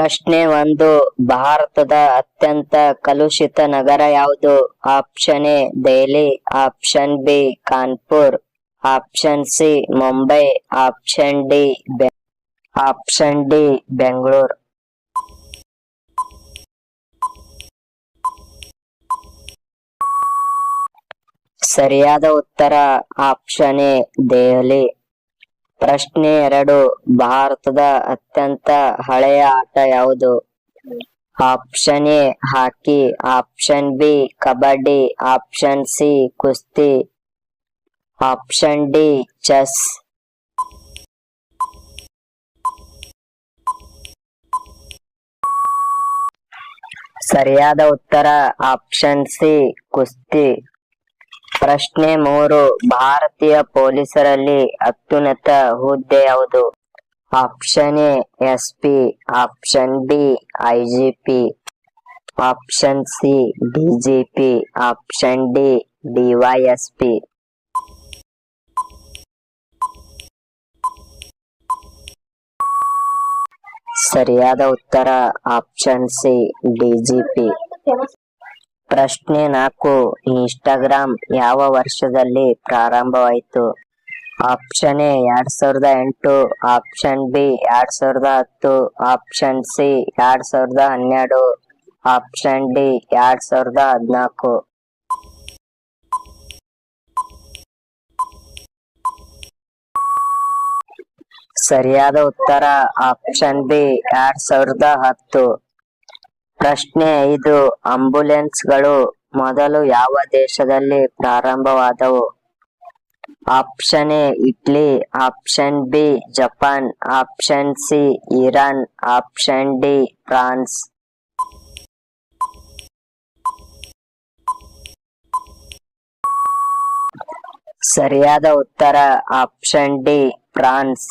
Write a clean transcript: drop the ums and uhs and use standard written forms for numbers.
ಪ್ರಶ್ನೆ 1. ಭಾರತದ ಅತ್ಯಂತ ಕಲುಷಿತ ನಗರ ಯಾವುದು? Option A Delhi, option B Kanpur, option C Mumbai, option D Bengaluru. ಸರಿಯಾದ ಉತ್ತರ ಆಪ್ಷನ್ ಎ ದೆಹಲಿ. ಪ್ರಶ್ನೆ 2. ಭಾರತದ ಅತ್ಯಂತ ಹಳೆಯ ಆಟ ಯಾವುದು? Option A hockey, option B kabaddi, option C ಕುಸ್ತಿ, ಆಪ್ಷನ್ ಡಿ ಚೆಸ್. ಸರಿಯಾದ ಉತ್ತರ ಆಪ್ಷನ್ ಸಿ ಕುಸ್ತಿ. ಪ್ರಶ್ನೆ 3. ಭಾರತೀಯ ಪೊಲೀಸರಲ್ಲಿ ಅತ್ಯುನ್ನತ ಹುದ್ದೆ ಯಾವುದು? Option A SP, option B IGP, option C DGP, option D DYSP. ಸರಿಯಾದ ಉತ್ತರ ಆಪ್ಷನ್ ಸಿ ಡಿಜಿಪಿ. ಪ್ರಶ್ನೆ 4. ಇನ್ಸ್ಟಾಗ್ರಾಮ್ ಯಾವ ವರ್ಷದಲ್ಲಿ ಪ್ರಾರಂಭವಾಯಿತು? Option A 2008, option B 2010, option C 2012, option D 2014. ಸರಿಯಾದ ಉತ್ತರ ಆಪ್ಷನ್ ಬಿ 2010. ಪ್ರಶ್ನೆ 5. ಆಂಬ್ಯುಲೆನ್ಸ್ಗಳು ಮೊದಲು ಯಾವ ದೇಶದಲ್ಲಿ ಪ್ರಾರಂಭವಾದವು? Option A Italy, option B Japan, option C Iran, option D France. ಸರಿಯಾದ ಉತ್ತರ ಆಪ್ಷನ್ ಡಿ ಫ್ರಾನ್ಸ್.